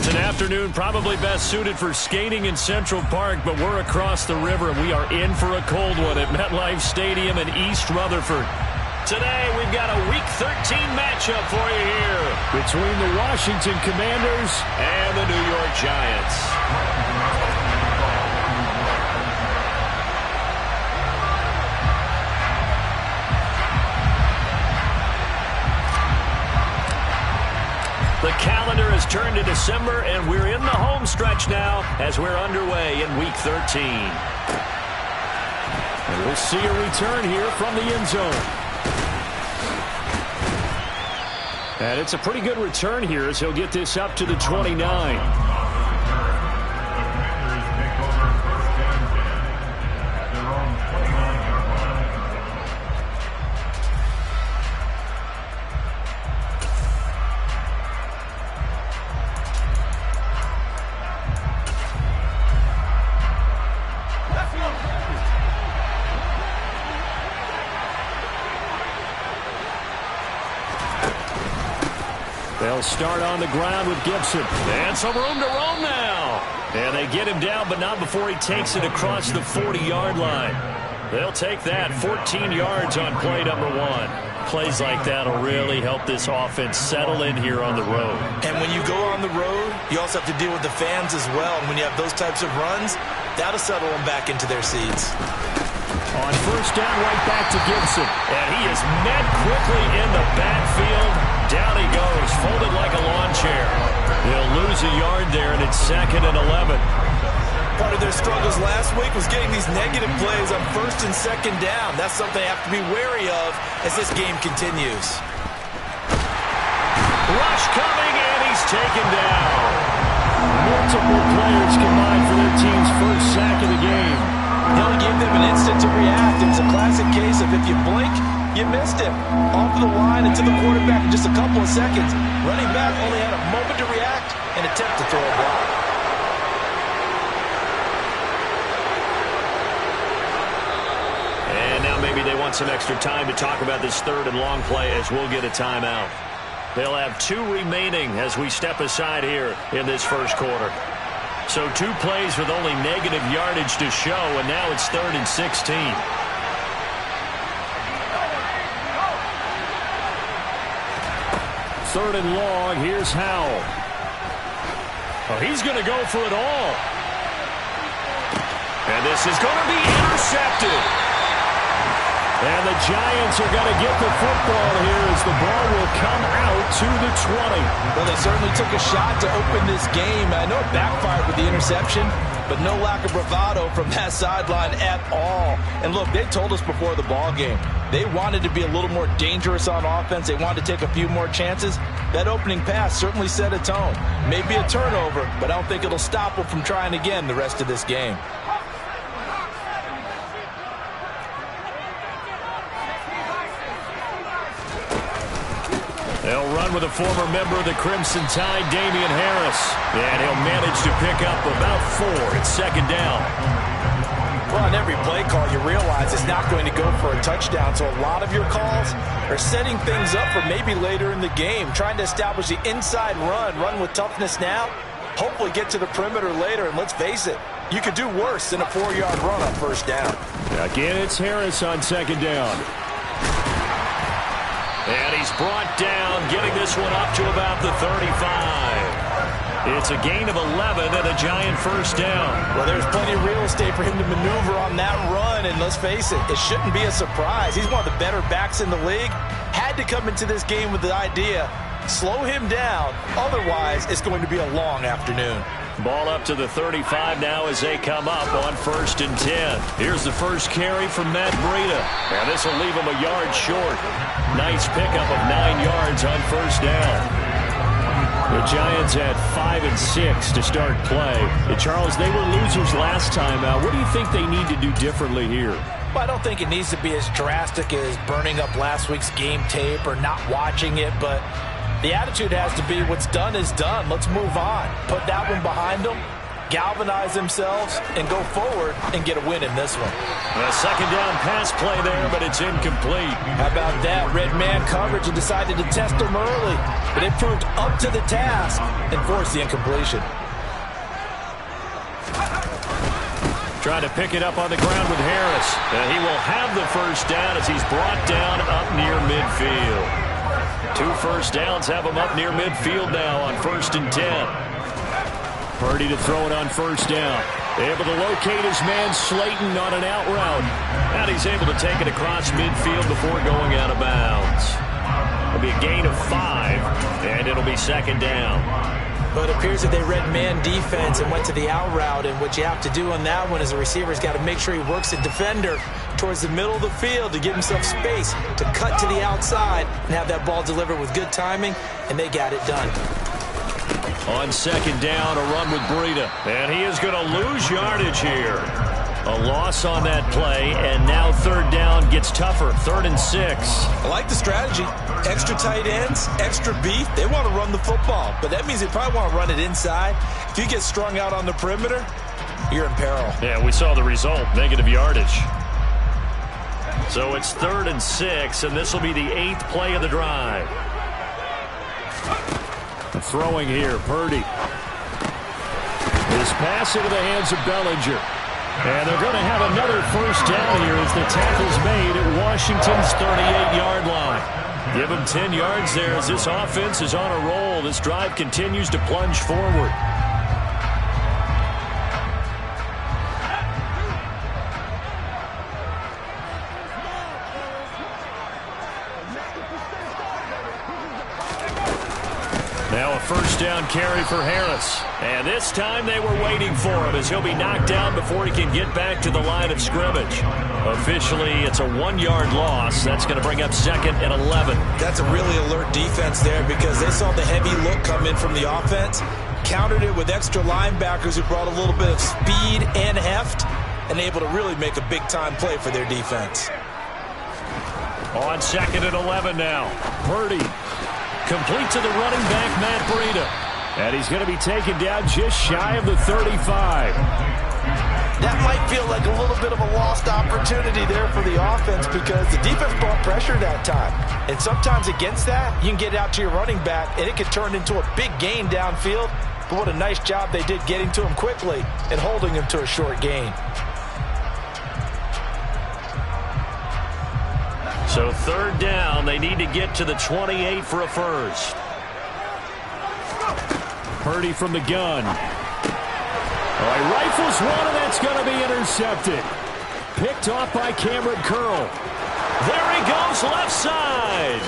It's an afternoon probably best suited for skating in Central Park, but we're across the river, and we are in for a cold one at MetLife Stadium in East Rutherford. Today, we've got a Week 13 matchup for you here between the Washington Commanders and the New York Giants. The calendar has turned to December, and we're in the home stretch now as we're underway in Week 13. And we'll see a return here from the end zone. And it's a pretty good return here as he'll get this up to the 29. They'll start on the ground with Gibson. And some room to roam now. And they get him down, but not before he takes it across the 40-yard line. They'll take that 14 yards on play number 1. Plays like that will really help this offense settle in here on the road. And when you go on the road, you also have to deal with the fans as well. And when you have those types of runs, that'll settle them back into their seats. On first down, right back to Gibson. And he is met quickly in the backfield. Down he goes, folded like a lawn chair. They'll lose a yard there, and it's 2nd and 11. Part of their struggles last week was getting these negative plays on 1st and 2nd down. That's something they have to be wary of as this game continues. Rush coming, and he's taken down. Multiple players combined for their team's first sack of the game. He'll give them an instant to react. It's a classic case of if you blink, you missed him. Off the line and to the quarterback in just a couple of seconds. Running back only had a moment to react and attempt to throw a block. And now maybe they want some extra time to talk about this 3rd and long play as we'll get a timeout. They'll have 2 remaining as we step aside here in this first quarter. So 2 plays with only negative yardage to show, and now it's 3rd and 16. Third and long, here's Howell. Oh, he's going to go for it all. And this is going to be intercepted. And the Giants are going to get the football here as the ball will come out to the 20. Well, they certainly took a shot to open this game. I know it backfired with the interception, but no lack of bravado from that sideline at all. And look, they told us before the ball game, they wanted to be a little more dangerous on offense. They wanted to take a few more chances. That opening pass certainly set a tone. Maybe a turnover, but I don't think it'll stop them from trying again the rest of this game. They'll run with a former member of the Crimson Tide, Damian Harris. And he'll manage to pick up about 4 at 2nd down. Well, on every play call, you realize it's not going to go for a touchdown. So a lot of your calls are setting things up for maybe later in the game, trying to establish the inside run with toughness now, hopefully get to the perimeter later. And let's face it, you could do worse than a 4-yard run on 1st down. Again, it's Harris on 2nd down. And he's brought down, getting this one up to about the 35. It's a gain of 11 and a Giant first down. Well, there's plenty of real estate for him to maneuver on that run, and let's face it, it shouldn't be a surprise. He's one of the better backs in the league. Had to come into this game with the idea, slow him down, otherwise it's going to be a long afternoon. Ball up to the 35 now as they come up on 1st and 10. Here's the first carry from Matt Breida. And this will leave him a yard short. Nice pickup of 9 yards on 1st down. The Giants had 5 and 6 to start play. And Charles, they were losers last time out. What do you think they need to do differently here? Well, I don't think it needs to be as drastic as burning up last week's game tape or not watching it, but the attitude has to be what's done is done. Let's move on. Put that one behind them galvanize themselves and go forward and get a win in this one. A second down pass play there, but it's incomplete. How about that? Red man coverage and decided to test them early, but it proved up to the task and forced the incompletion. Trying to pick it up on the ground with Harris. He will have the first down as he's brought down up near midfield. 2 first downs have him up near midfield now on 1st and 10. Purdy to throw it on first down. Able to locate his man Slayton on an out route. And he's able to take it across midfield before going out of bounds. It'll be a gain of 5, and it'll be second down. But it appears that they read man defense and went to the out route. And what you have to do on that one is the receiver's got to make sure he works the defender towards the middle of the field to give himself space to cut to the outside and have that ball delivered with good timing, and they got it done. On second down, a run with Breida. And he is going to lose yardage here. A loss on that play, and now third down gets tougher. 3rd and 6. I like the strategy. Extra tight ends, extra beef. They want to run the football, but that means they probably want to run it inside. If you get strung out on the perimeter, you're in peril. Yeah, we saw the result, negative yardage. So it's 3rd and 6, and this will be the 8th play of the drive. Throwing here, Purdy. His pass into the hands of Bellinger. And they're going to have another first down here as the tackle's made at Washington's 38-yard line. Give him 10 yards there as this offense is on a roll. This drive continues to plunge forward. Now a first down carry for Harris. And this time they were waiting for him as he'll be knocked down before he can get back to the line of scrimmage. Officially, it's a 1-yard loss. That's going to bring up 2nd and 11. That's a really alert defense there because they saw the heavy look come in from the offense, countered it with extra linebackers who brought a little bit of speed and heft, and able to really make a big-time play for their defense. On 2nd and 11 now. Purdy. Complete to the running back, Matt Breida. And he's going to be taken down just shy of the 35. That might feel like a little bit of a lost opportunity there for the offense because the defense brought pressure that time. And sometimes against that, you can get out to your running back, and it could turn into a big gain downfield. But what a nice job they did getting to him quickly and holding him to a short gain. So 3rd down, they need to get to the 28 for a first. Purdy from the gun. Oh, he rifles one, and that's going to be intercepted. Picked off by Cameron Curl. There he goes, left side.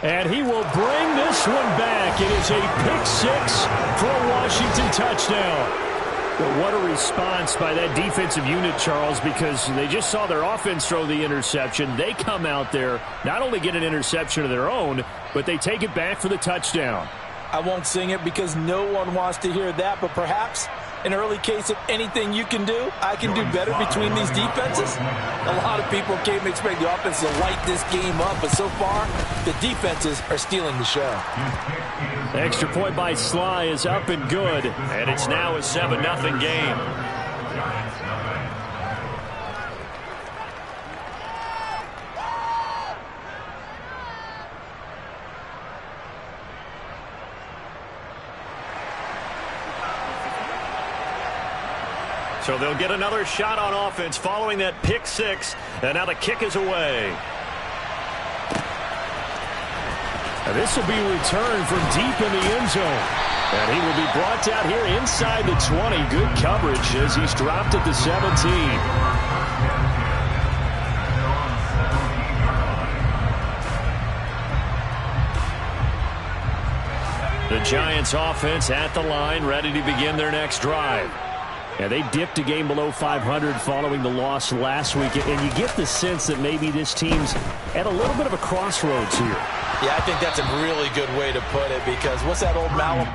And he will bring this one back. It is a pick 6 for a Washington touchdown. But what a response by that defensive unit, Charles, because they just saw their offense throw the interception. They come out there, not only get an interception of their own, but they take it back for the touchdown. I won't sing it because no one wants to hear that, but perhaps an early case of anything you can do, I can do better between these defenses. A lot of people came expect the offense to light this game up, but so far, the defenses are stealing the show. Extra point by Sly is up and good, and it's now a 7-0 game. So they'll get another shot on offense following that pick 6, and now the kick is away. And this will be returned from deep in the end zone. And he will be brought down here inside the 20. Good coverage as he's dropped at the 17. The Giants offense at the line, ready to begin their next drive. And they dipped a game below 500 following the loss last week. And you get the sense that maybe this team's at a little bit of a crossroads here. Yeah, I think that's a really good way to put it because what's that old Malum?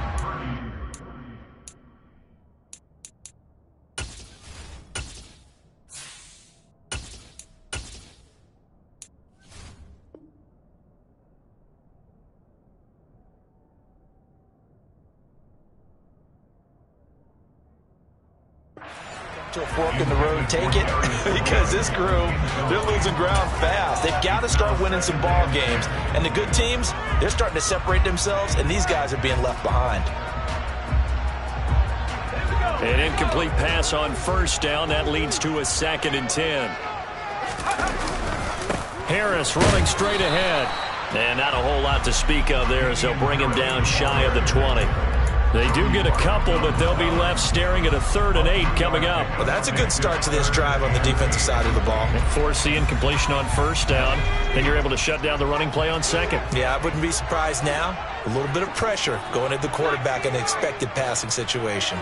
to a fork in the road, take it, because this crew, they're losing ground fast. They've got to start winning some ball games. And the good teams, they're starting to separate themselves, and these guys are being left behind. An incomplete pass on first down. That leads to a 2nd and 10. Harris running straight ahead. And not a whole lot to speak of there as they'll bring him down shy of the 20. They do get a couple, but they'll be left staring at a 3rd and 8 coming up. Well, that's a good start to this drive on the defensive side of the ball. Force the incompletion on first down. Then you're able to shut down the running play on 2nd. Yeah, I wouldn't be surprised now. A little bit of pressure going at the quarterback in an expected passing situation.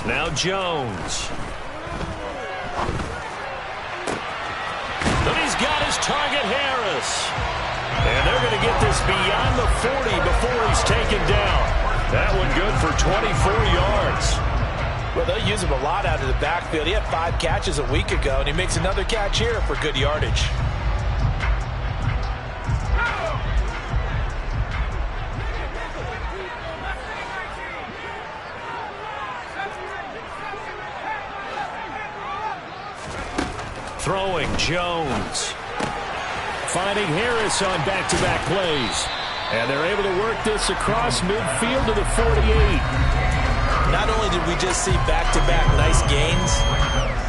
Now Jones. But he's got his target, Harris. And they're going to get this beyond the 40 before he's taken down. That one good for 24 yards. Well, they'll use him a lot out of the backfield. He had 5 catches a week ago, and he makes another catch here for good yardage. Throwing Jones. Finding Harris on back-to-back plays. And they're able to work this across midfield to the 48. Not only did we just see back-to-back nice gains,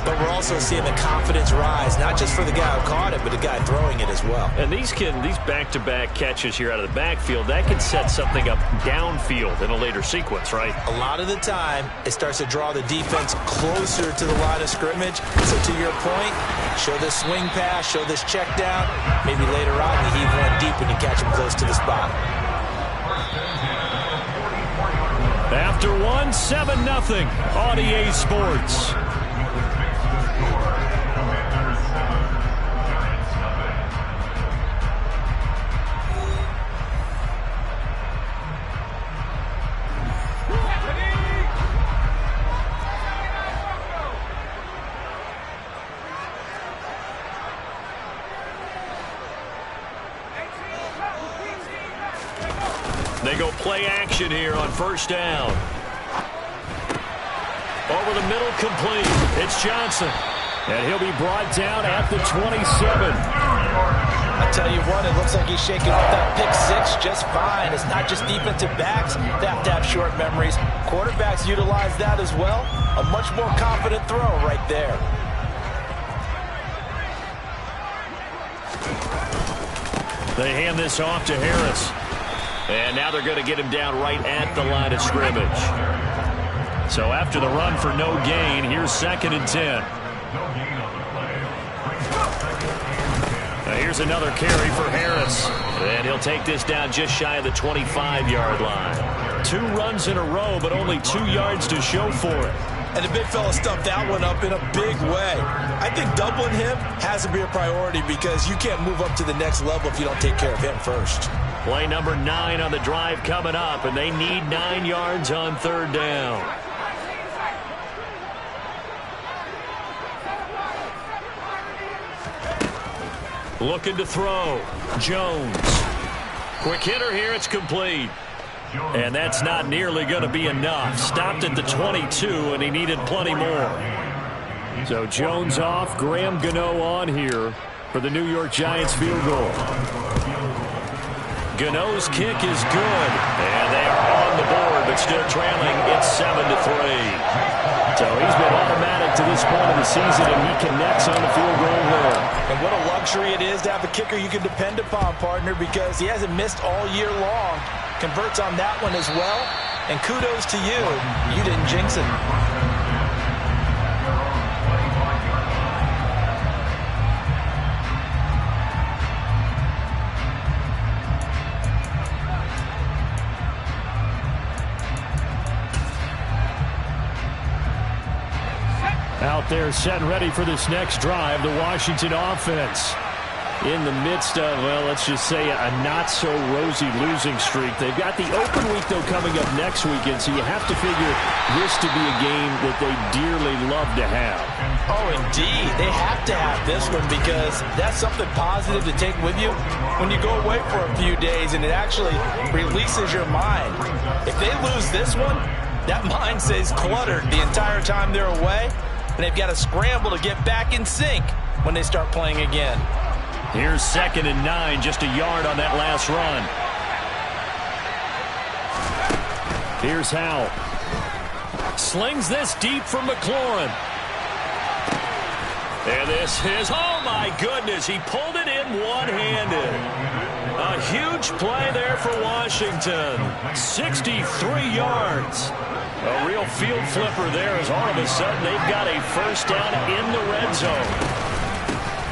but we're also seeing the confidence rise, not just for the guy who caught it, but the guy throwing it as well. And these back-to-back catches here out of the backfield, that can set something up downfield in a later sequence, right? A lot of the time, it starts to draw the defense closer to the line of scrimmage. So to your point, show this swing pass, show this check down. Maybe later on you heave one deep and you catch him close to the spot. After 7-0 on EA Sports. They go play action here on first down. Over the middle, complete. It's Johnson. And he'll be brought down at the 27. I tell you what, it looks like he's shaking off that pick 6 just fine. It's not just defensive backs that have to have short memories. Quarterbacks utilize that as well. A much more confident throw right there. They hand this off to Harris. And now they're going to get him down right at the line of scrimmage. So after the run for no gain, here's 2nd and 10. Now here's another carry for Harris. And he'll take this down just shy of the 25-yard line. 2 runs in a row, but only 2 yards to show for it. And the big fella stuffed that one up in a big way. I think doubling him has to be a priority because you can't move up to the next level if you don't take care of him first. Play number 9 on the drive coming up, and they need 9 yards on 3rd down. Looking to throw. Jones. Quick hitter here. It's complete. And that's not nearly going to be enough. Stopped at the 22, and he needed plenty more. So Jones off. Graham Gano on here for the New York Giants field goal. Gano's kick is good. And they are on the board, but still trailing. It's 7-3. So he's been automatic to this point of the season, and he connects on the field goal there. And what a luxury it is to have a kicker you can depend upon, partner, because he hasn't missed all year long. Converts on that one as well. And kudos to you. You didn't jinx it. Out there set and ready for this next drive, the Washington offense. In the midst of, well, let's just say a not-so-rosy losing streak. They've got the open week, though, coming up next weekend, so you have to figure this to be a game that they dearly love to have. Oh, indeed. They have to have this one because that's something positive to take with you when you go away for a few days, and it actually releases your mind. If they lose this one, That mind stays cluttered the entire time they're away, and they've got to scramble to get back in sync when they start playing again. Here's 2nd and 9, just a yard on that last run. Here's Howell. Slings this deep from McLaurin. And this is, oh my goodness, he pulled it in one-handed. A huge play there for Washington. 63 yards. A real field flipper there as all of a sudden they've got a first down in the red zone.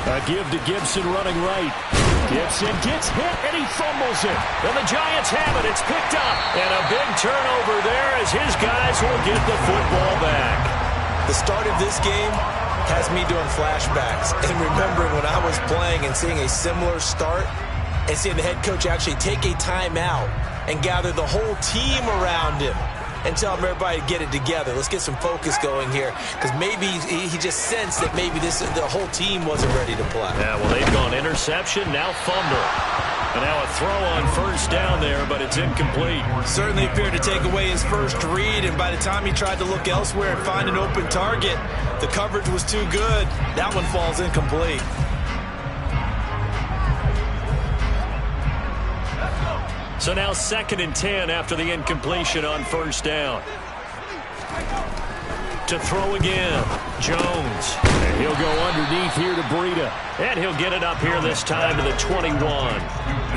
A give to Gibson running right. Gibson gets hit and he fumbles it. And the Giants have it. It's picked up. And a big turnover there as his guys will get the football back. The start of this game has me doing flashbacks and remembering when I was playing and seeing a similar start and seeing the head coach actually take a timeout and gather the whole team around him and tell him everybody to get it together. Let's get some focus going here, because maybe he just sensed that maybe the whole team wasn't ready to play. Yeah, well, they've gone interception, now fumble. And now a throw on first down there, but it's incomplete. Certainly appeared to take away his first read, and by the time he tried to look elsewhere and find an open target, the coverage was too good. That one falls incomplete. So now 2nd and 10 after the incompletion on first down. To throw again, Jones. And he'll go underneath here to Breida. And he'll get it up here this time to the 21.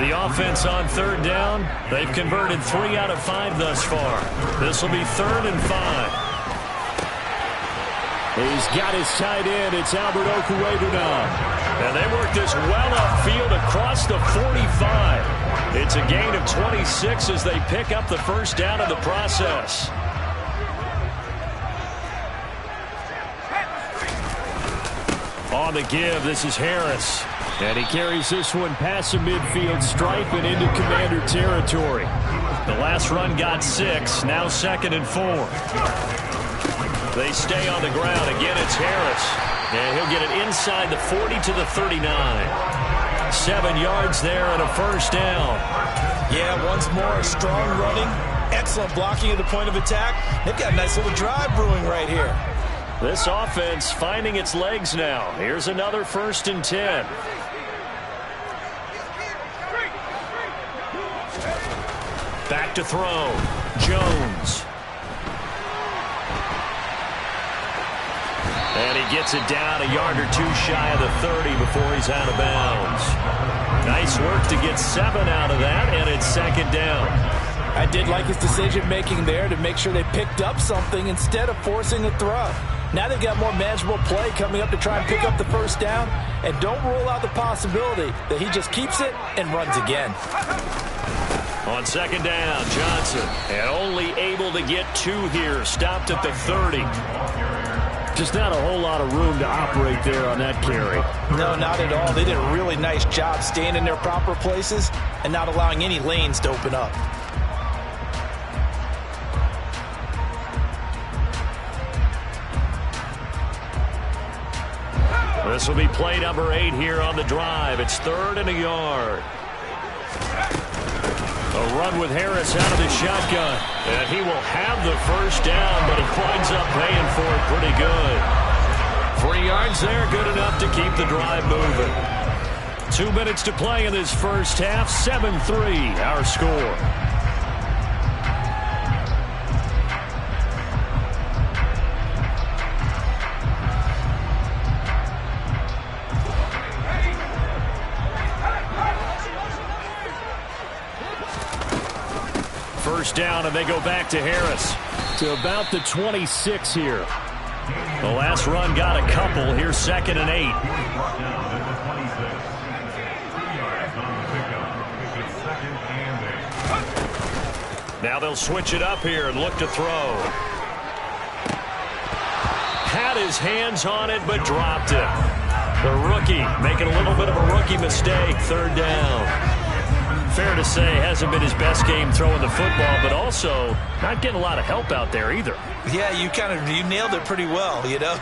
The offense on 3rd down, they've converted 3 out of 5 thus far. This will be 3rd and 5. He's got his tight end. It's Albert Okwuegbunam. And they work this well upfield across the 45. It's a gain of 26 as they pick up the first down in the process. On the give, this is Harris. And he carries this one past the midfield stripe and into Commander territory. The last run got 6, now 2nd and 4. They stay on the ground. Again, it's Harris. And he'll get it inside the 40 to the 39. 7 yards there and a first down. Yeah, once more, strong running, excellent blocking at the point of attack. They've got a nice little drive brewing right here. This offense finding its legs now. Here's another 1st and 10. Back to throw. Jones. And he gets it down a yard or 2 shy of the 30 before he's out of bounds. Nice work to get 7 out of that, and it's 2nd down. I did like his decision-making there to make sure they picked up something instead of forcing a throw. Now they've got more manageable play coming up to try and pick up the first down, and don't rule out the possibility that he just keeps it and runs again. On 2nd down, Johnson, and only able to get 2 here, stopped at the 30. Just not a whole lot of room to operate there on that carry. No, not at all. They did a really nice job staying in their proper places and not allowing any lanes to open up. This will be play number 8 here on the drive. It's 3rd and a yard. A run with Harris out of the shotgun. And he will have the first down, but he winds up paying for it pretty good. 3 yards there, good enough to keep the drive moving. 2 minutes to play in this first half. 7-3, our score. First down, and they go back to Harris. To about the 26 here. The last run got a couple. Here's 2nd and 8. Now they'll switch it up here and look to throw. Had his hands on it, but dropped it. The rookie making a little bit of a rookie mistake. 3rd down. Fair to say, hasn't been his best game throwing the football, but also not getting a lot of help out there either. Yeah, you nailed it pretty well, you know.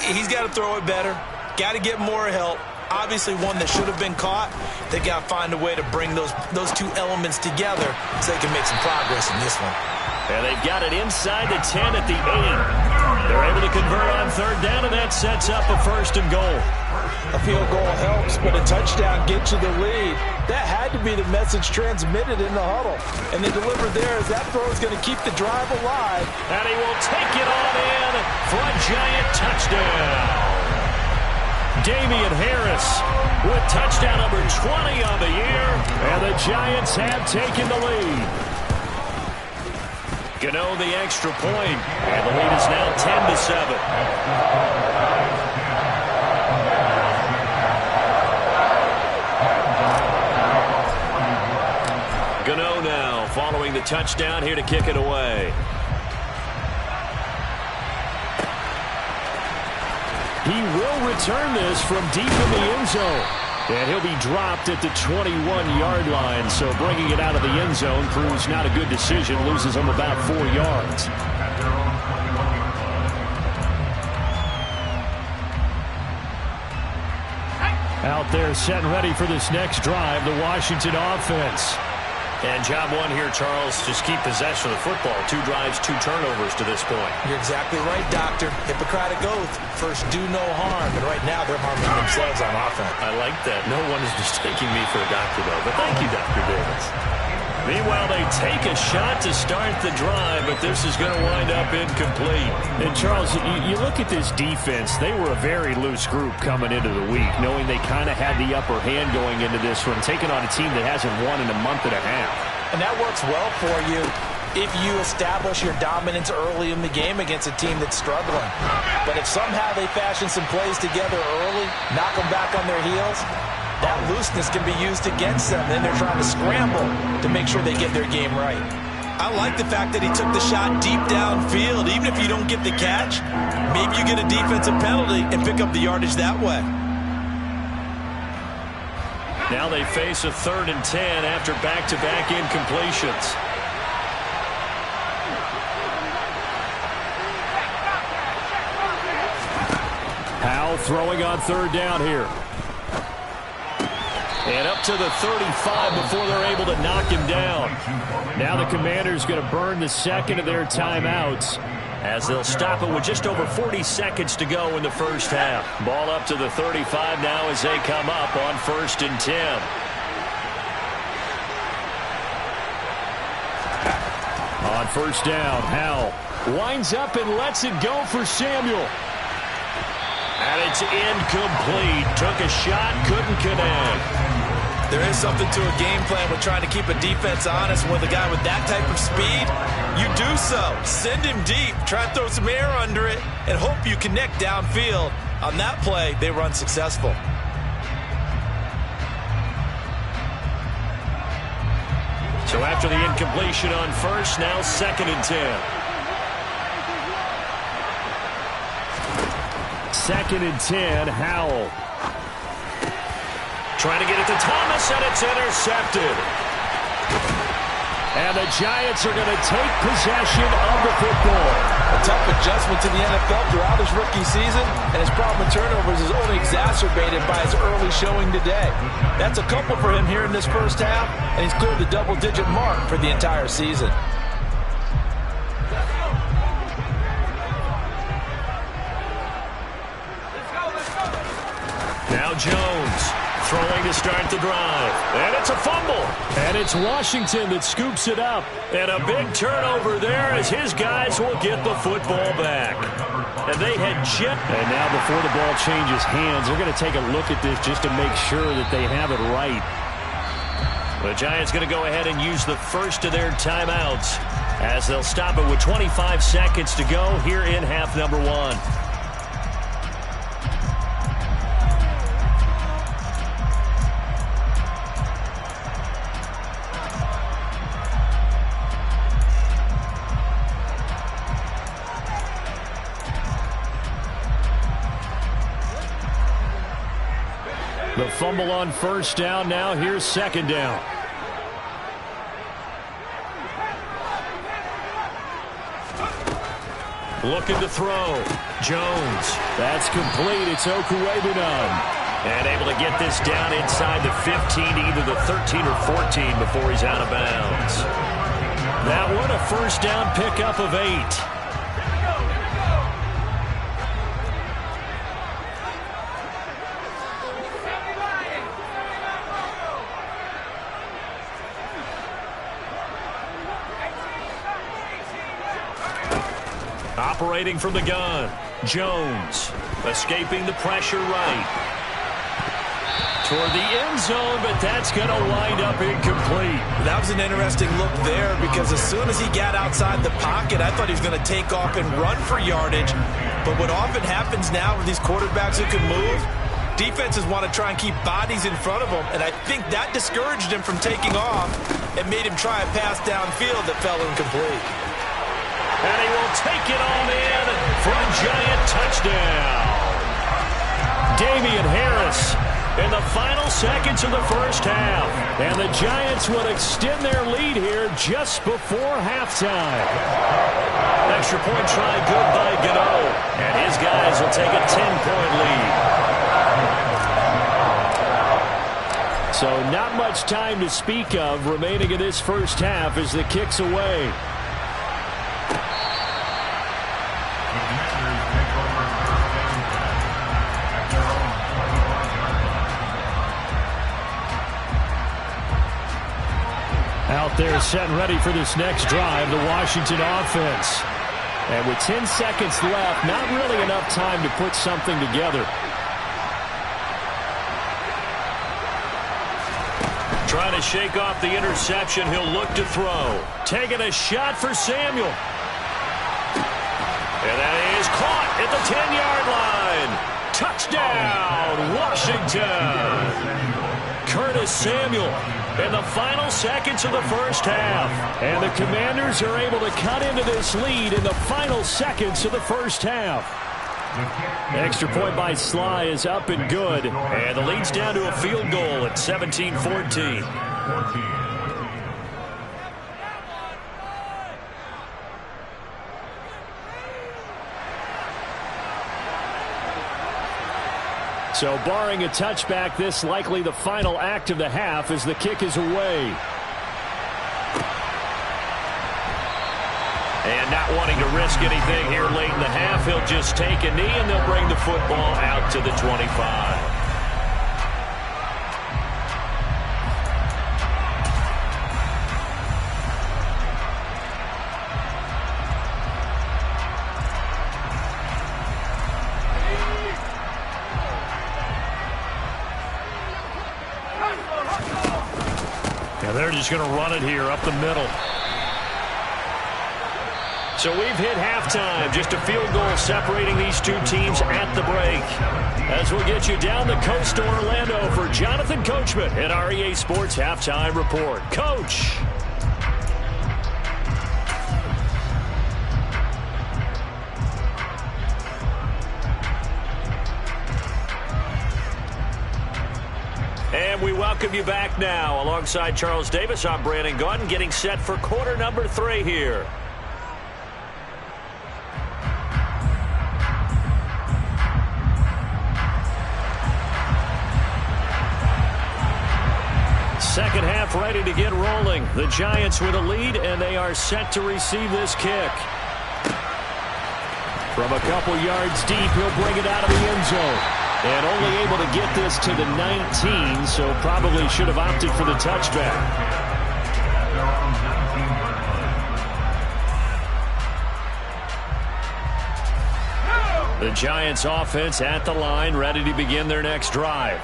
He's got to throw it better, got to get more help. Obviously one that should have been caught. They got to find a way to bring those two elements together so they can make some progress in this one. And they've got it inside the 10 at the 8. They're able to convert on third down, and that sets up a 1st and goal. A field goal helps, but a touchdown gets you the lead. That had to be the message transmitted in the huddle. And they delivered there as that throw is going to keep the drive alive. And he will take it on in for a Giant touchdown. Damian Harris with touchdown number 20 on the year. And the Giants have taken the lead. Gano the extra point. And the lead is now 10-7. Gano now following the touchdown here to kick it away. He will return this from deep in the end zone. And he'll be dropped at the 21-yard line. So bringing it out of the end zone proves not a good decision. Loses him about 4 yards. Out there set and ready for this next drive, the Washington offense. And job one here, Charles, just keep possession of the football. 2 drives, 2 turnovers to this point. You're exactly right, Doctor. Hippocratic oath. First, do no harm. And right now, they're harming themselves on offense. I like that. No one is mistaking me for a doctor, though. But thank you, Dr. Davis. Meanwhile, they take a shot to start the drive, but this is going to wind up incomplete. And, Charles, you look at this defense. They were a very loose group coming into the week, knowing they kind of had the upper hand going into this one, taking on a team that hasn't won in a month and a half. And that works well for you if you establish your dominance early in the game against a team that's struggling. But if somehow they fashion some plays together early, knock them back on their heels, that looseness can be used against them. Then they're trying to scramble to make sure they get their game right. I like the fact that he took the shot deep downfield. Even if you don't get the catch, maybe you get a defensive penalty and pick up the yardage that way. Now they face a 3rd and 10 after back-to-back incompletions. Howell throwing on 3rd down here. And up to the 35 before they're able to knock him down. Now the Commanders going to burn the 2nd of their timeouts as they'll stop it with just over 40 seconds to go in the first half. Ball up to the 35 now as they come up on 1st and 10. On 1st down, Howell winds up and lets it go for Samuel. And it's incomplete. Took a shot, couldn't connect. There is something to a game plan with trying to keep a defense honest. With a guy with that type of speed, you do so. Send him deep, try to throw some air under it, and hope you connect downfield. On that play, they run successful. So after the incompletion on 1st, now 2nd and 10. 2nd and 10, Howell. Trying to get it to Thomas, and it's intercepted. And the Giants are going to take possession of the football. A tough adjustment to the NFL throughout his rookie season, and his problem with turnovers is only exacerbated by his early showing today. That's a couple for him here in this first half, and he's cleared the double-digit mark for the entire season. Now Jones throwing to start the drive. And it's a fumble. And it's Washington that scoops it up. And a big turnover there as his guys will get the football back. And they had just... And now before the ball changes hands, they're going to take a look at this just to make sure that they have it right. The Giants going to go ahead and use the first of their timeouts as they'll stop it with 25 seconds to go here in half number 1. The fumble on 1st down. Now here's 2nd down. Looking to throw. Jones. That's complete. It's Okuegbunam. And able to get this down inside the 15 to either the 13 or 14 before he's out of bounds. That one a first down pickup of 8. Operating from the gun, Jones escaping the pressure right. Toward the end zone, but that's going to wind up incomplete. That was an interesting look there because as soon as he got outside the pocket, I thought he was going to take off and run for yardage. But what often happens now with these quarterbacks who can move, defenses want to try and keep bodies in front of them, and I think that discouraged him from taking off and made him try a pass downfield that fell incomplete. And he will take it on in for a Giant touchdown. Damian Harris in the final seconds of the first half. And the Giants will extend their lead here just before halftime. Extra point try good by Gano. And his guys will take a 10-point lead. So not much time to speak of remaining in this first half as the kick's away. Out there set and ready for this next drive, the Washington offense. And with 10 seconds left, not really enough time to put something together. Trying to shake off the interception, he'll look to throw. Taking a shot for Samuel. And that is caught at the 10-yard line. Touchdown, Washington. Curtis Samuel in the final seconds of the first half. And the Commanders are able to cut into this lead in the final seconds of the first half. Extra point by Sly is up and good. And the lead's down to a field goal at 17-14. So barring a touchback, this likely the final act of the half as the kick is away. And not wanting to risk anything here late in the half, he'll just take a knee and they'll bring the football out to the 25. They're just going to run it here up the middle. So we've hit halftime. Just a field goal separating these two teams at the break. As we'll get you down the coast to Orlando for Jonathan Coachman at our EA Sports Halftime Report. Coach. And we welcome you back now. Alongside Charles Davis, I'm Brandon Gaudin, getting set for quarter number 3 here. Second half ready to get rolling. The Giants with a lead, and they are set to receive this kick. From a couple yards deep, he'll bring it out of the end zone. And only able to get this to the 19, so probably should have opted for the touchback. The Giants offense at the line, ready to begin their next drive.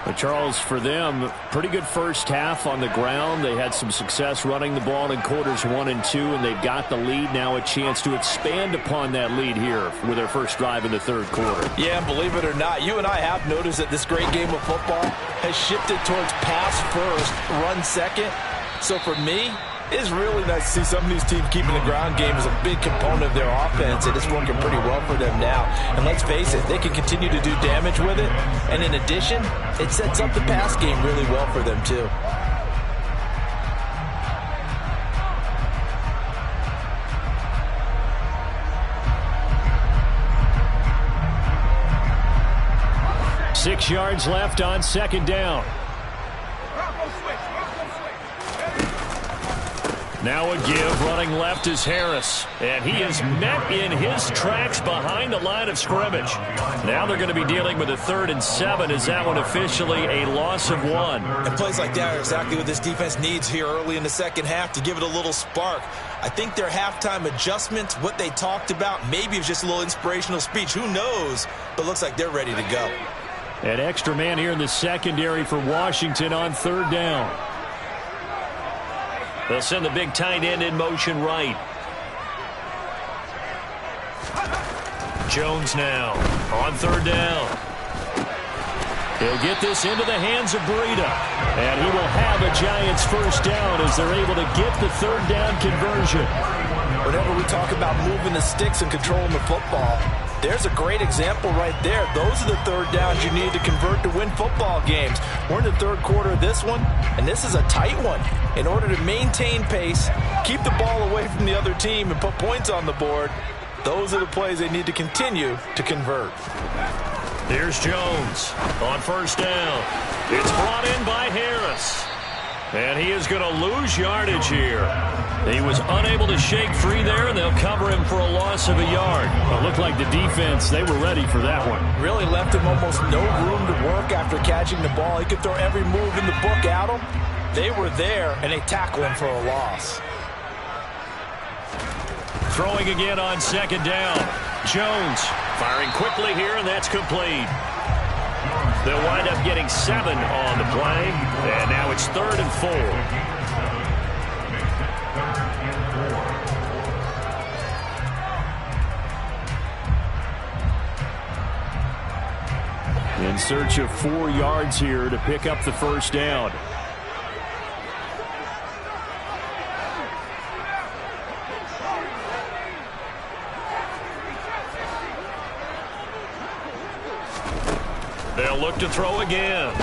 But Charles, for them, pretty good first half on the ground. They had some success running the ball in quarters 1 and 2, and they've got the lead. Now a chance to expand upon that lead here with their first drive in the third quarter. Yeah, and believe it or not, you and I have noticed that this great game of football has shifted towards pass first, run second. So for me, it's really nice to see some of these teams keeping the ground game as a big component of their offense, and it's working pretty well for them now. And let's face it, they can continue to do damage with it. And in addition, it sets up the pass game really well for them too. 6 yards left on second down. Now a give, running left is Harris. And he is met in his tracks behind the line of scrimmage. Now they're going to be dealing with a 3rd and 7. Is that one officially a loss of 1? And plays like that are exactly what this defense needs here early in the second half to give it a little spark. I think their halftime adjustments, what they talked about, maybe it was just a little inspirational speech. Who knows? But looks like they're ready to go. An extra man here in the secondary for Washington on 3rd down. They'll send the big tight end in motion right. Jones now on 3rd down. He'll get this into the hands of Breida. And he will have a Giants first down as they're able to get the 3rd down conversion. Whenever we talk about moving the sticks and controlling the football, there's a great example right there. Those are the 3rd downs you need to convert to win football games. We're in the 3rd quarter of this one, and this is a tight one. In order to maintain pace, keep the ball away from the other team, and put points on the board, those are the plays they need to continue to convert. Here's Jones on 1st down. It's brought in by Harris. And he is going to lose yardage here. He was unable to shake free there, and they'll cover him for a loss of a yard. It looked like the defense, they were ready for that one. Really left him almost no room to work after catching the ball. He could throw every move in the book at him. They were there, and they tackle him for a loss. Throwing again on 2nd down. Jones firing quickly here, and that's complete. They'll wind up getting 7 on the play, and now it's 3rd and 4. In search of 4 yards here to pick up the first down. They'll look to throw again.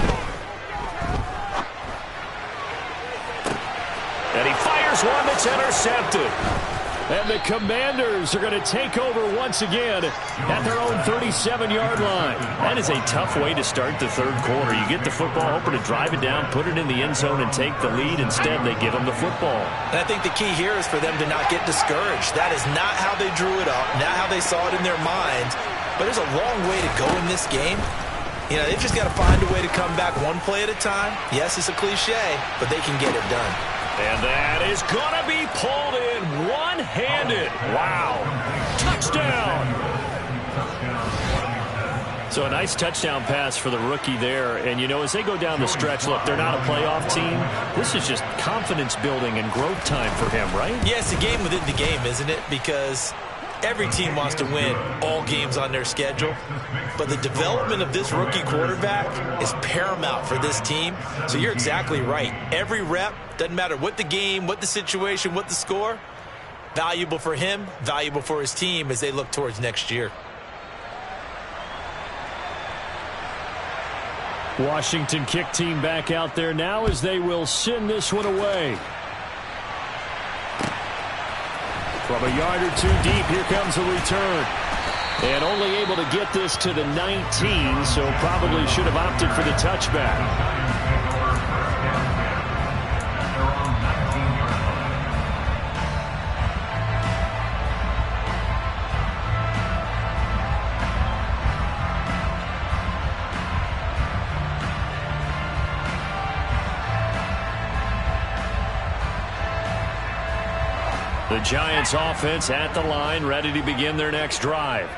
And he fires one that's intercepted. And the Commanders are going to take over once again at their own 37-yard line. That is a tough way to start the 3rd quarter. You get the football, hoping to drive it down, put it in the end zone, and take the lead. Instead, they give them the football. And I think the key here is for them to not get discouraged. That is not how they drew it up, not how they saw it in their minds. But there's a long way to go in this game. You know, they've just got to find a way to come back one play at a time. Yes, it's a cliche, but they can get it done. And that is going to be pulled in one-handed. Wow. Touchdown. So a nice touchdown pass for the rookie there. And, you know, as they go down the stretch, look, they're not a playoff team. This is just confidence building and growth time for him, right? Yeah, it's a game within the game, isn't it? Because every team wants to win all games on their schedule. But the development of this rookie quarterback is paramount for this team. So you're exactly right. Every rep, doesn't matter what the game, what the situation, what the score, valuable for him, valuable for his team as they look towards next year. Washington kick team back out there now as they will send this one away. From a yard or 2 deep, here comes a return. And only able to get this to the 19, so probably should have opted for the touchback. The Giants offense at the line, ready to begin their next drive.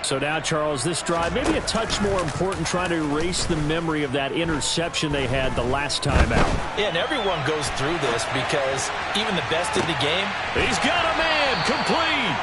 So now, Charles, this drive maybe a touch more important, trying to erase the memory of that interception they had the last time out. Yeah, and everyone goes through this because even the best in the game. He's got a man, complete.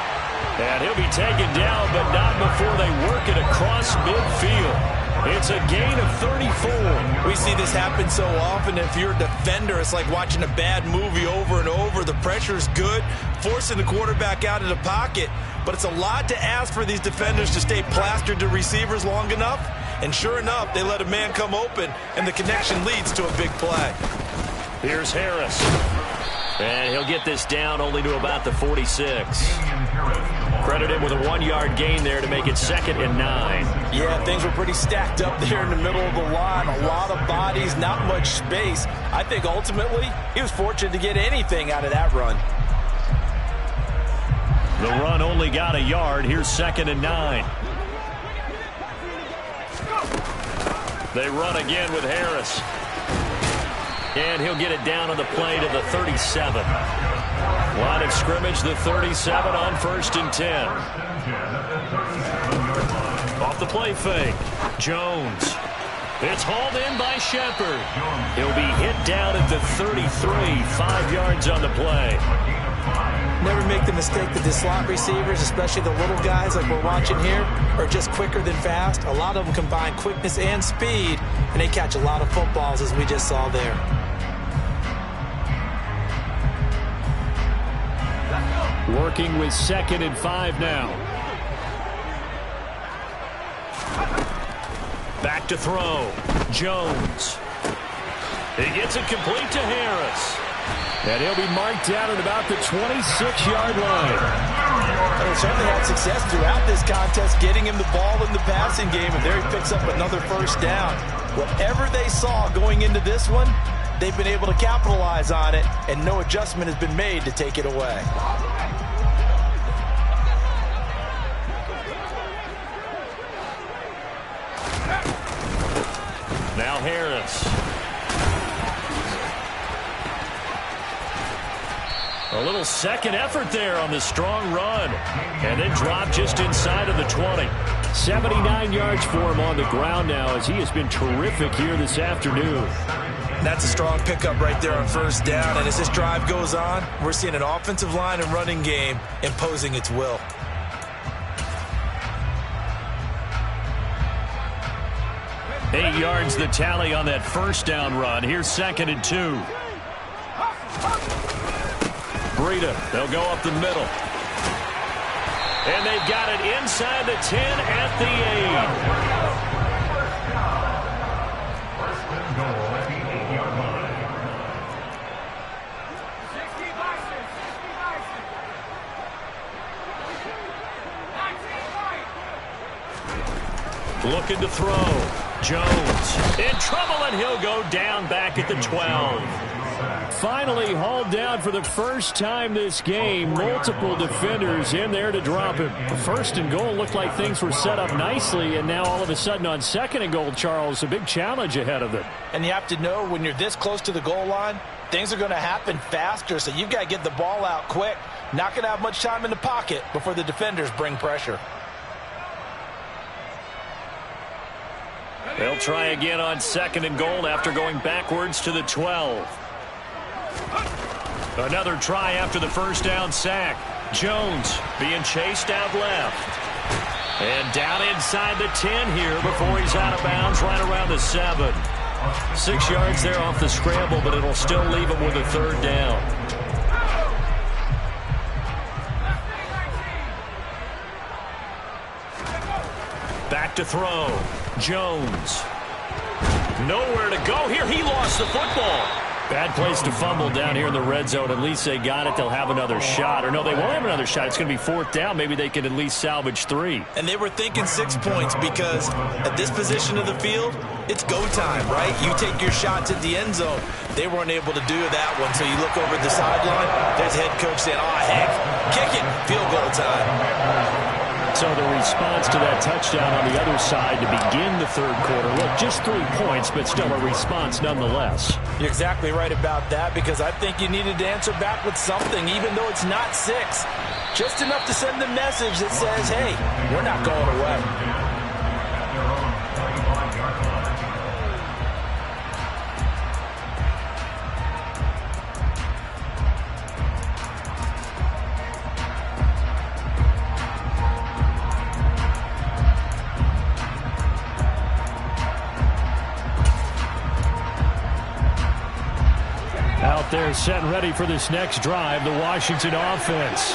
And he'll be taken down, but not before they work it across midfield. It's a gain of 34. We see this happen so often. If you're a defender, it's like watching a bad movie over and over. The pressure is good, forcing the quarterback out of the pocket. But it's a lot to ask for these defenders to stay plastered to receivers long enough. And sure enough, they let a man come open, and the connection leads to a big play. Here's Harris. And he'll get this down only to about the 46. Credit him with a 1-yard gain there to make it 2nd and 9. Yeah, things were pretty stacked up there in the middle of the line. A lot of bodies, not much space. I think ultimately he was fortunate to get anything out of that run. The run only got a yard. Here's 2nd and 9. They run again with Harris. And he'll get it down on the play to the 37. Line of scrimmage, the 37 on 1st and 10. Off the play fake. Jones. It's hauled in by Shepard. He'll be hit down at the 33, 5 yards on the play. Never make the mistake that the slot receivers, especially the little guys like we're watching here, are just quicker than fast. A lot of them combine quickness and speed, and they catch a lot of footballs, as we just saw there. Working with 2nd and 5 now. Back to throw. Jones. He gets it complete to Harris. And he'll be marked down at about the 26-yard line. They certainly had success throughout this contest getting him the ball in the passing game, and there he picks up another 1st down. Whatever they saw going into this one, they've been able to capitalize on it, and no adjustment has been made to take it away. Now Harris. A little second effort there on the strong run. And then dropped just inside of the 20. 79 yards for him on the ground now, as he has been terrific here this afternoon. That's a strong pickup right there on 1st down. And as this drive goes on, we're seeing an offensive line and running game imposing its will. Eight yards the tally on that 1st down run. Here's 2nd and 2. Breida, they'll go up the middle. And they've got it inside the 10 at the 8. Looking to throw. Jones in trouble, and he'll go down back at the 12. Finally hauled down for the first time this game. Multiple defenders in there to drop him. 1st and goal looked like things were set up nicely, and now all of a sudden on 2nd and goal, Charles, a big challenge ahead of them. And you have to know when you're this close to the goal line, things are going to happen faster, so you've got to get the ball out quick. Not going to have much time in the pocket before the defenders bring pressure. They'll try again on 2nd and goal after going backwards to the 12. Another try after the 1st down sack. Jones being chased out left. And down inside the 10 here before he's out of bounds right around the 7. 6 yards there off the scramble, but it'll still leave him with a 3rd down. Back to throw. Jones. Nowhere to go here. He lost the football. Bad place to fumble down here in the red zone. At least they got it. They'll have another shot. Or no, they won't have another shot. It's going to be 4th down. Maybe they can at least salvage 3. And they were thinking 6 points because at this position of the field, it's go time, right? You take your shots at the end zone. They weren't able to do that one. So you look over at the sideline. There's head coach saying, oh, heck, kick it. Field goal time. So the response to that touchdown on the other side to begin the 3rd quarter. Look, just 3 points, but still a response nonetheless. You're exactly right about that, because I think you needed to answer back with something, even though it's not 6. Just enough to send the message that says, hey, we're not going away. Out there set and ready for this next drive, the Washington offense.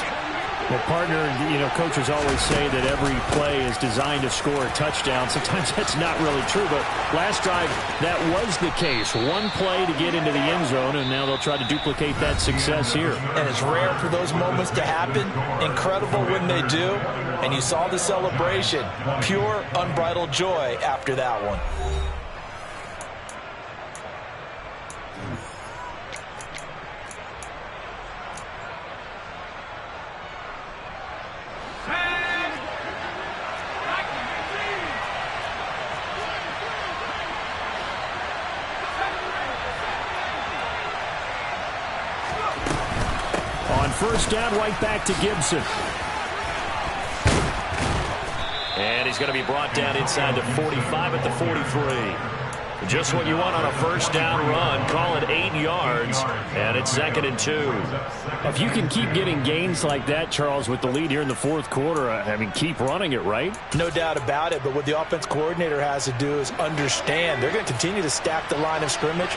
Well, partner, coaches always say that every play is designed to score a touchdown. Sometimes that's not really true, but last drive, that was the case. One play to get into the end zone, and now they'll try to duplicate that success here. And it's rare for those moments to happen. Incredible when they do. And you saw the celebration. Pure, unbridled joy after that one. First down, right back to Gibson. And he's going to be brought down inside the 45 at the 43. Just what you want on a first down run. Call it 8 yards, and it's 2nd and 2. If you can keep getting gains like that, Charles, with the lead here in the fourth quarter, I mean, keep running it, right? No doubt about it, but what the offense coordinator has to do is understand they're going to continue to stack the line of scrimmage.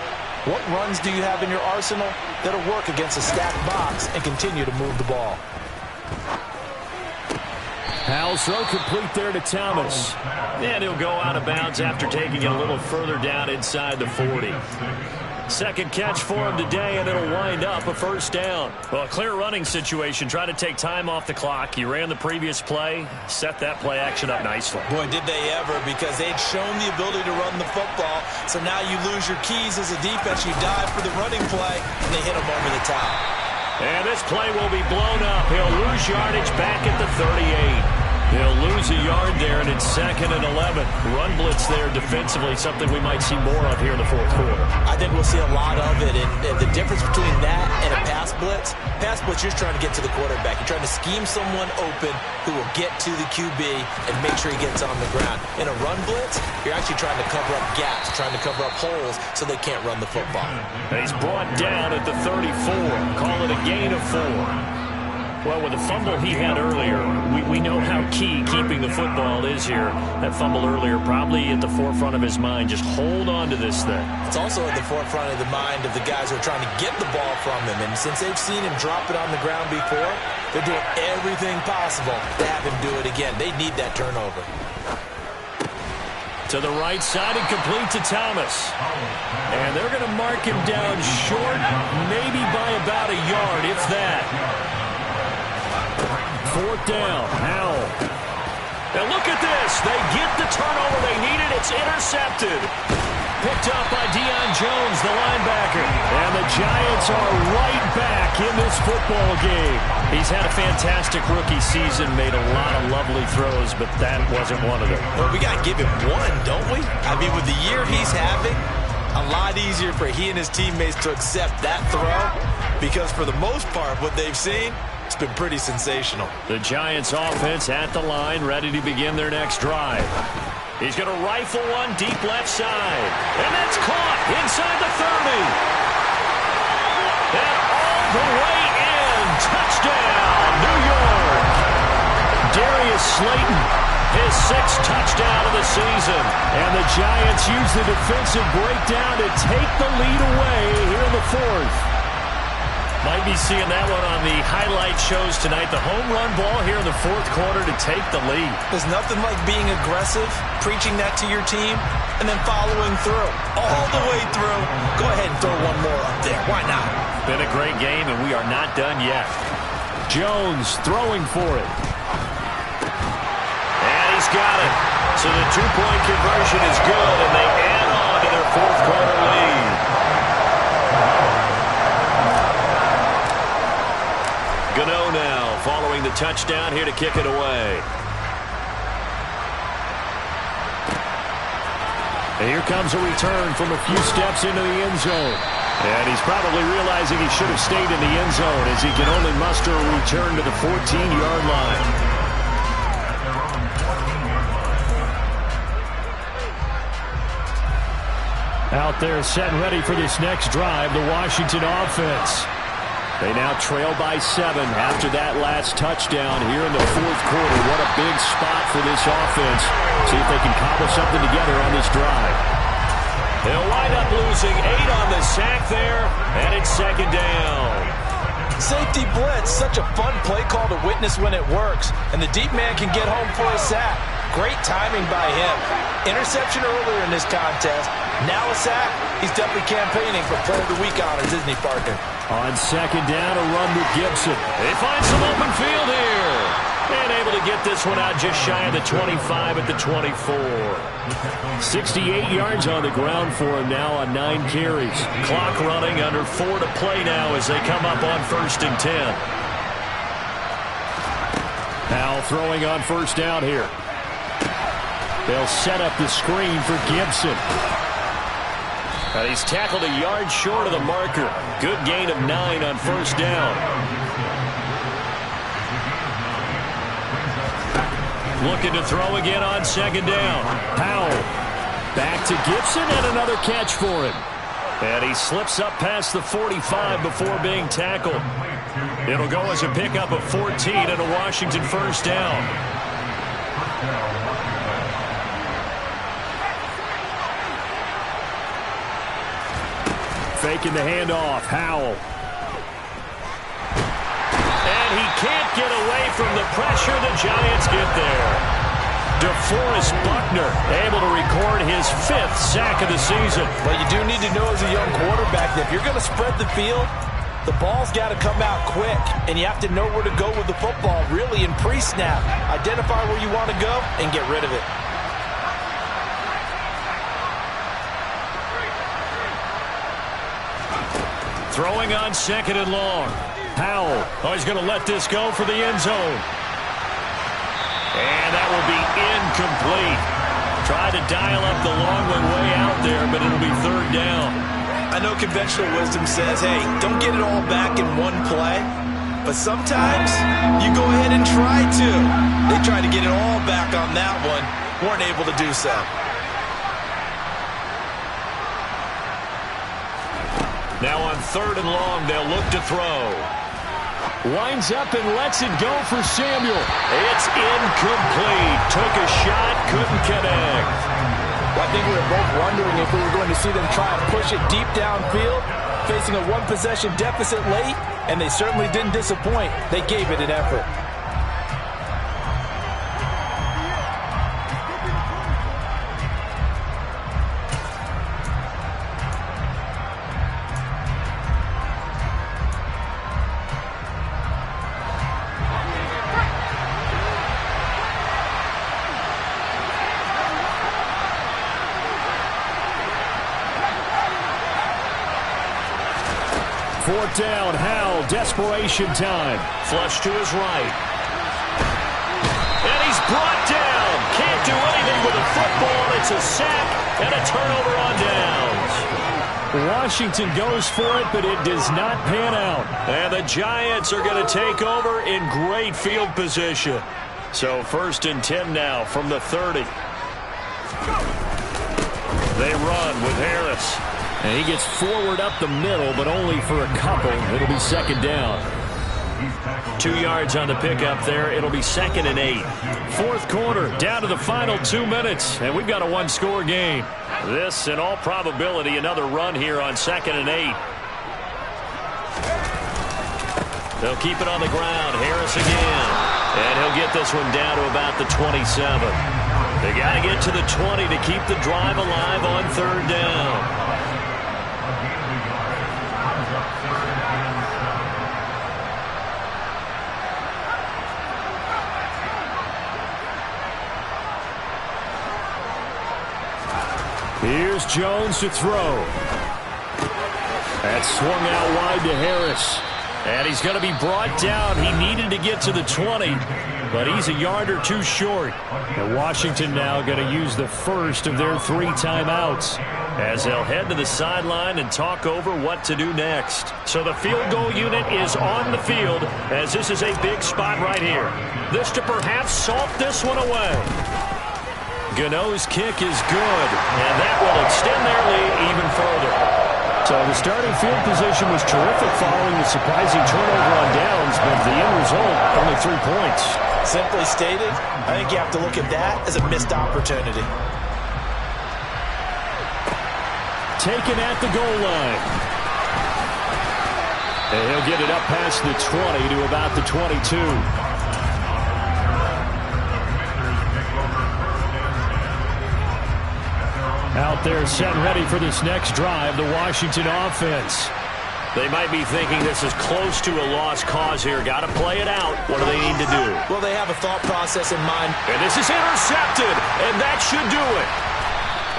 What runs do you have in your arsenal that'll work against a stacked box and continue to move the ball? Howell's throw complete there to Thomas. And he'll go out of bounds after taking it a little further down inside the 40. Second catch for him today, and it'll wind up a first down. Well, a clear running situation. Try to take time off the clock. He ran the previous play, set that play action up nicely. Boy, did they ever, because they'd shown the ability to run the football. So now you lose your keys as a defense. You dive for the running play, and they hit him over the top. And this play will be blown up. He'll lose yardage back at the 38. They'll lose a yard there, and it's 2nd and 11. Run blitz there defensively, something we might see more of here in the fourth quarter. I think we'll see a lot of it, and the difference between that and a pass blitz, you're trying to get to the quarterback. You're trying to scheme someone open who will get to the QB and make sure he gets on the ground. In a run blitz, you're actually trying to cover up gaps, trying to cover up holes so they can't run the football. And he's brought down at the 34. Call it a gain of 4. Well, with the fumble he had earlier, we know how key keeping the football is here. That fumble earlier probably at the forefront of his mind. Just hold on to this thing. It's also at the forefront of the mind of the guys who are trying to get the ball from him. And since they've seen him drop it on the ground before, they're doing everything possible to have him do it again. They need that turnover. To the right side and complete to Thomas. And they're going to mark him down short, maybe by about a yard, if that. Fourth down, Howell. And look at this. They get the turnover they needed. It's intercepted. Picked up by Deion Jones, the linebacker. And the Giants are right back in this football game. He's had a fantastic rookie season, made a lot of lovely throws, but that wasn't one of them. Well, we got to give him one, don't we? I mean, with the year he's having, a lot easier for he and his teammates to accept that throw, because for the most part, what they've seen, it's been pretty sensational. The Giants offense at the line, ready to begin their next drive. He's going to rifle one deep left side. And that's caught inside the 30. And all the way in. Touchdown, New York. Darius Slayton, his 6th touchdown of the season. And the Giants use the defensive breakdown to take the lead away here in the 4th. Might be seeing that one on the highlight shows tonight. The home run ball here in the 4th quarter to take the lead. There's nothing like being aggressive, preaching that to your team, and then following through. All the way through. Go ahead and throw one more up there. Why not? Been a great game, and we are not done yet. Jones throwing for it. And he's got it. So the 2-point conversion is good, and they add on to their 4th quarter lead. Gano now following the touchdown here to kick it away. And here comes a return from a few steps into the end zone. And he's probably realizing he should have stayed in the end zone as he can only muster a return to the 14-yard line. Out there set and ready for this next drive, the Washington offense. They now trail by 7 after that last touchdown here in the 4th quarter. What a big spot for this offense. See if they can cobble something together on this drive. They'll wind up losing 8 on the sack there, and it's 2nd down. Safety blitz, such a fun play call to witness when it works. And the deep man can get home for a sack. Great timing by him. Interception earlier in this contest. Now a sack. He's definitely campaigning for Player of the Week honors, isn't he, partner? On second down, a run with Gibson. They find some open field here. And able to get this one out just shy of the 25 at the 24. 68 yards on the ground for him now on 9 carries. Clock running, under 4 to play now as they come up on 1st and 10. Now throwing on 1st down here. They'll set up the screen for Gibson. And he's tackled a yard short of the marker. Good gain of 9 on 1st down. Looking to throw again on 2nd down. Powell back to Gibson and another catch for him. And he slips up past the 45 before being tackled. It'll go as a pickup of 14 and a Washington 1st down. Faking the handoff. Howell. And he can't get away from the pressure. The Giants get there. DeForest Buckner able to record his 5th sack of the season. But you do need to know as a young quarterback that if you're going to spread the field, the ball's got to come out quick. And you have to know where to go with the football, really, in pre-snap. Identify where you want to go and get rid of it. Throwing on 2nd and long. Powell. Oh, he's going to let this go for the end zone. And that will be incomplete. Try to dial up the long one way out there, but it'll be 3rd down. I know conventional wisdom says, hey, don't get it all back in one play. But sometimes you go ahead and try to. They tried to get it all back on that one. Weren't able to do so. Now on 3rd and long, they'll look to throw. Winds up and lets it go for Samuel. It's incomplete. Took a shot, couldn't connect. Well, I think we were both wondering if we were going to see them try and push it deep downfield, facing a 1-possession deficit late, and they certainly didn't disappoint. They gave it an effort. Fourth down, Howell, desperation time. Flush to his right. And he's brought down. Can't do anything with the football. It's a sack and a turnover on downs. Washington goes for it, but it does not pan out. And the Giants are going to take over in great field position. So 1st and 10 now from the 30. They run with Harris. And he gets forward up the middle, but only for a couple. It'll be 2nd down. 2 yards on the pickup there. It'll be 2nd and 8. 4th quarter, down to the final 2 minutes, and we've got a 1-score game. This, in all probability, another run here on 2nd and 8. They'll keep it on the ground. Harris again. And he'll get this one down to about the 27. They got to get to the 20 to keep the drive alive on 3rd down. Here's Jones to throw. That swung out wide to Harris. And he's going to be brought down. He needed to get to the 20, but he's a yard or 2 short. And Washington now going to use the first of their 3 timeouts as they'll head to the sideline and talk over what to do next. So the field goal unit is on the field as this is a big spot right here. This to perhaps salt this one away. Gano's kick is good, and that will extend their lead even further. So the starting field position was terrific following the surprising turnover on downs, but the end result, only 3 points. Simply stated, I think you have to look at that as a missed opportunity. Taken at the goal line. And he'll get it up past the 20 to about the 22. Out there set and ready for this next drive, the Washington offense. They might be thinking this is close to a lost cause here. Got to play it out. What do they need to do? Well, they have a thought process in mind. And this is intercepted, and that should do it.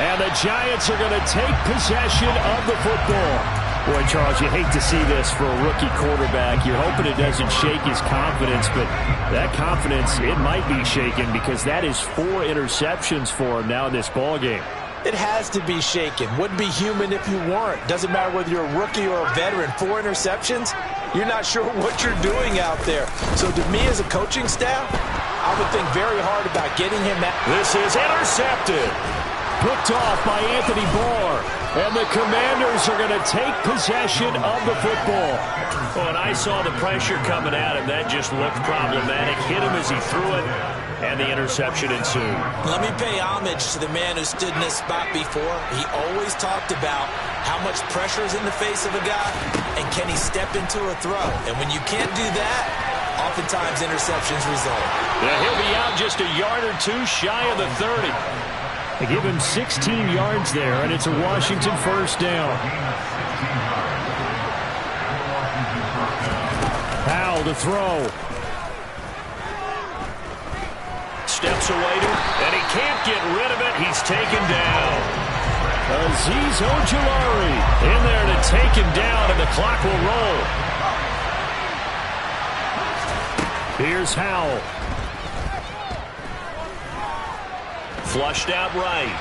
And the Giants are going to take possession of the football. Boy, Charles, you hate to see this for a rookie quarterback. You're hoping it doesn't shake his confidence, but that confidence, it might be shaken because that is 4 interceptions for him now in this ballgame. It has to be shaken. Wouldn't be human if you weren't. Doesn't matter whether you're a rookie or a veteran. 4 interceptions, you're not sure what you're doing out there. So to me as a coaching staff, I would think very hard about getting him out. This is intercepted. Picked off by Anthony Barr. And the Commanders are going to take possession of the football. Oh, and I saw the pressure coming at him. That just looked problematic. Hit him as he threw it. And the interception ensued. Let me pay homage to the man who stood in this spot before. He always talked about how much pressure is in the face of a guy and can he step into a throw. And when you can't do that, oftentimes interceptions result. Yeah, he'll be out just a yard or 2 shy of the 30. They give him 16 yards there, and it's a Washington first down. Powell to throw. Steps away to it, and he can't get rid of it. He's taken down. Azeez Ojulari in there to take him down, and the clock will roll. Here's Howell. Flushed out right.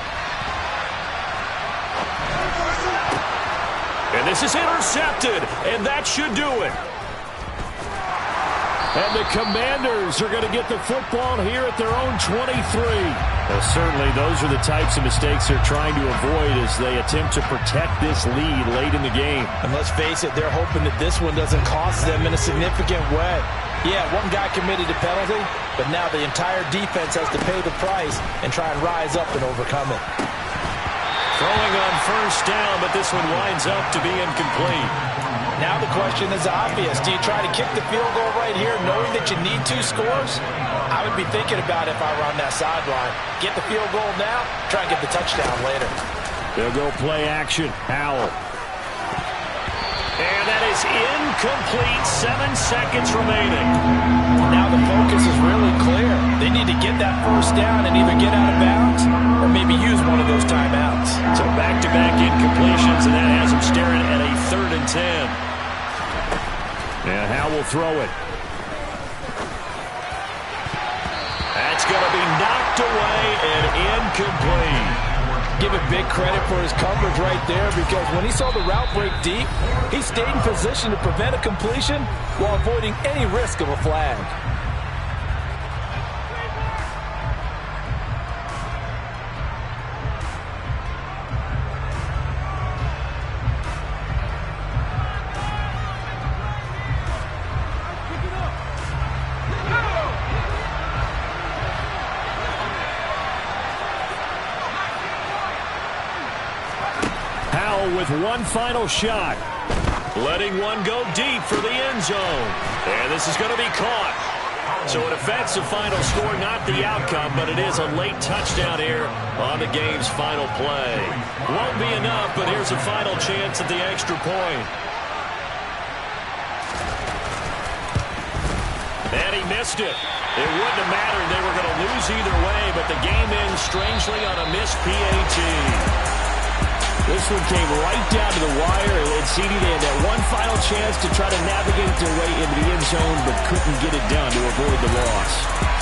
And this is intercepted, and that should do it. And the Commanders are going to get the football here at their own 23. Well, certainly those are the types of mistakes they're trying to avoid as they attempt to protect this lead late in the game. And let's face it, they're hoping that this one doesn't cost them in a significant way. Yeah, one guy committed a penalty, but now the entire defense has to pay the price and try and rise up and overcome it. Throwing on first down, but this one winds up to be incomplete. Now the question is obvious. Do you try to kick the field goal right here knowing that you need 2 scores? I would be thinking about it if I were on that sideline. Get the field goal now, try and get the touchdown later. They'll go play action. Howell. And that is incomplete. 7 seconds remaining. Now the focus is really clear. They need to get that first down and either get out of bounds or maybe use one of those timeouts. So back-to-back incompletions, and that has them staring at a 3rd and 10. And Howell will throw it. That's going to be knocked away and incomplete. Give it big credit for his coverage right there because when he saw the route break deep, he stayed in position to prevent a completion while avoiding any risk of a flag. With one final shot. Letting one go deep for the end zone. And this is going to be caught. So it affects the final score, not the outcome, but it is a late touchdown here on the game's final play. Won't be enough, but here's a final chance at the extra point. And he missed it. It wouldn't have mattered. They were going to lose either way, but the game ends strangely on a missed PAT. This one came right down to the wire, and CD, they had that one final chance to try to navigate their way into the end zone, but couldn't get it done to avoid the loss.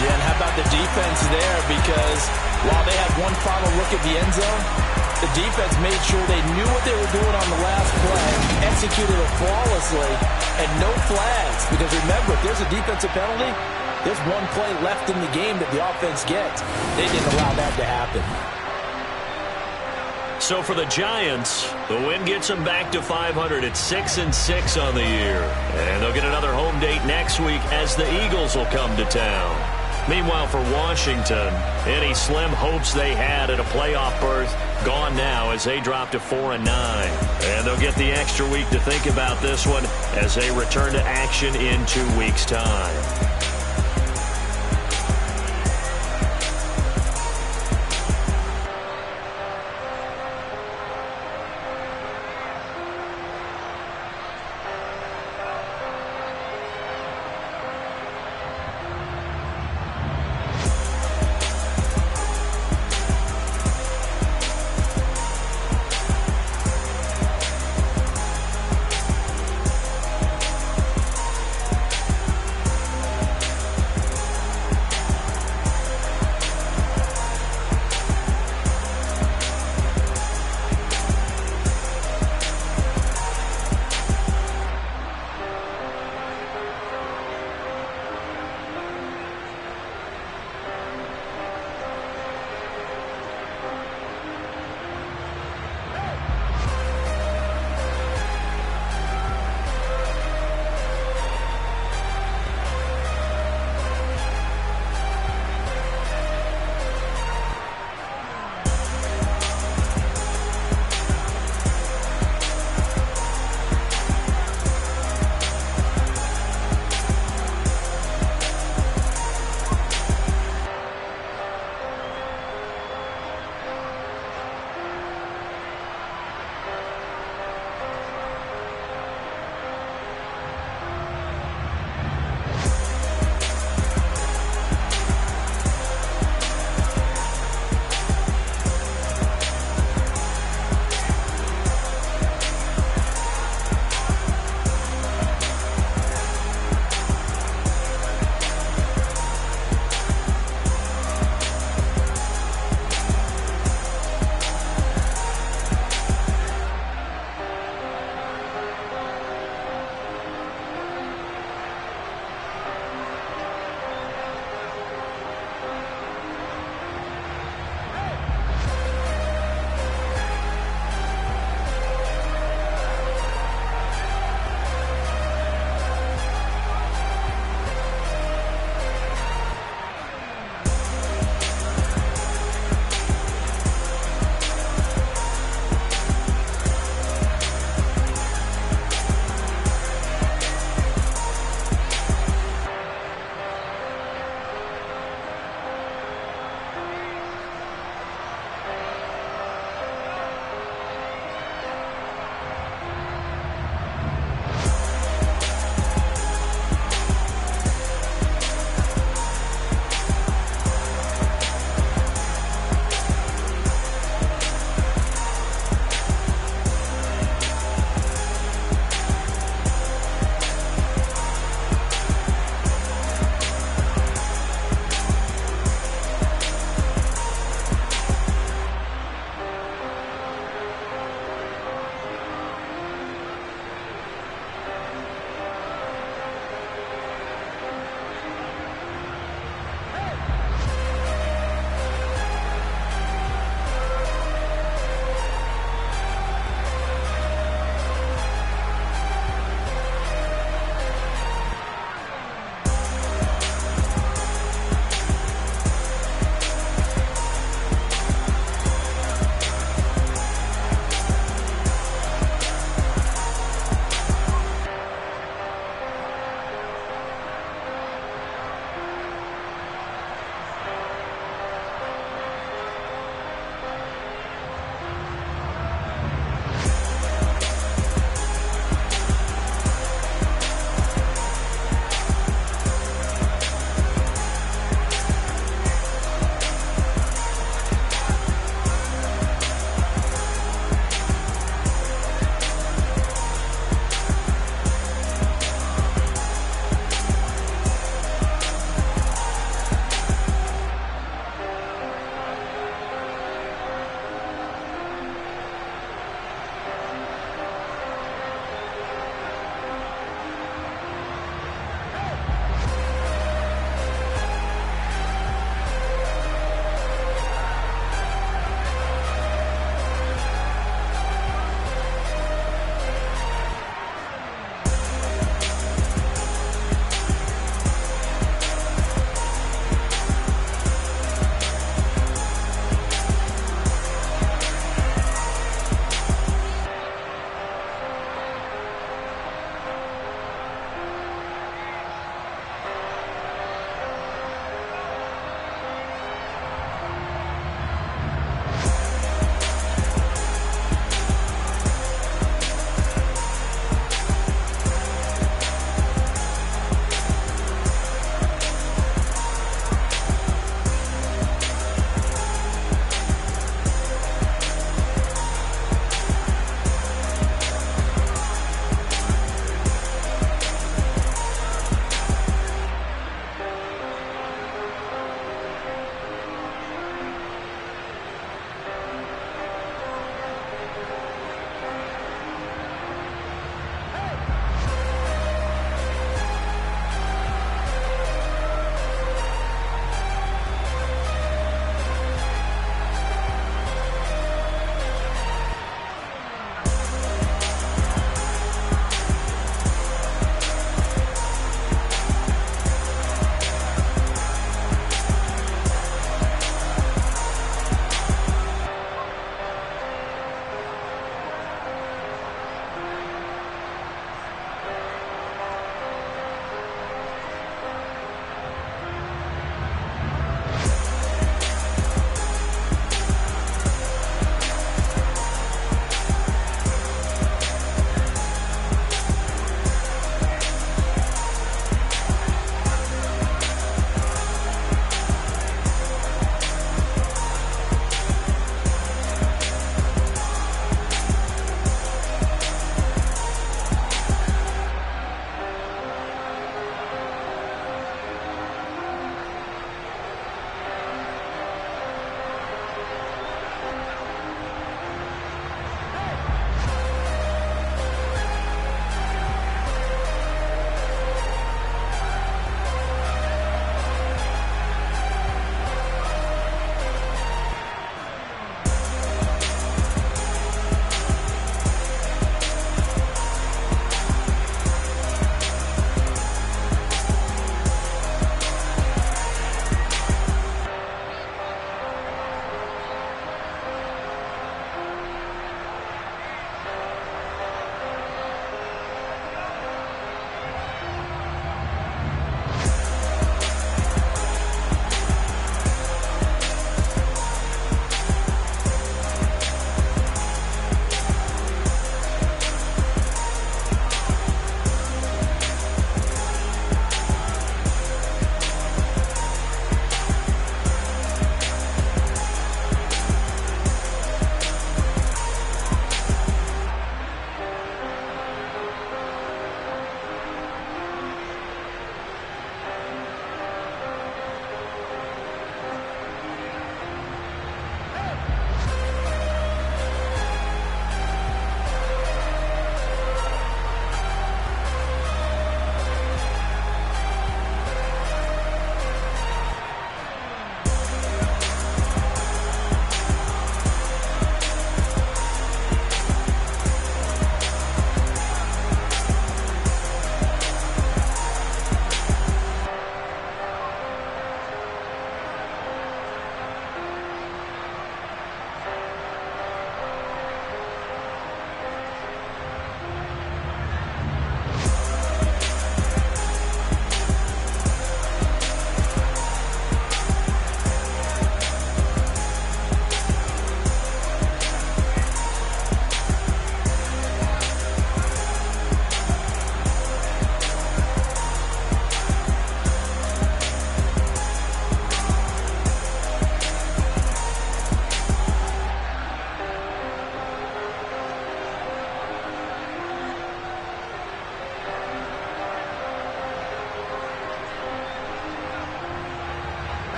Yeah, and how about the defense there? Because while they had one final look at the end zone, the defense made sure they knew what they were doing on the last play, executed it flawlessly, and no flags. Because remember, if there's a defensive penalty, there's one play left in the game that the offense gets. They didn't allow that to happen. So for the Giants, the win gets them back to 500 at 6-6 on the year. And they'll get another home date next week as the Eagles will come to town. Meanwhile, for Washington, any slim hopes they had at a playoff berth gone now as they drop to 4-9. And they'll get the extra week to think about this one as they return to action in 2 weeks' time.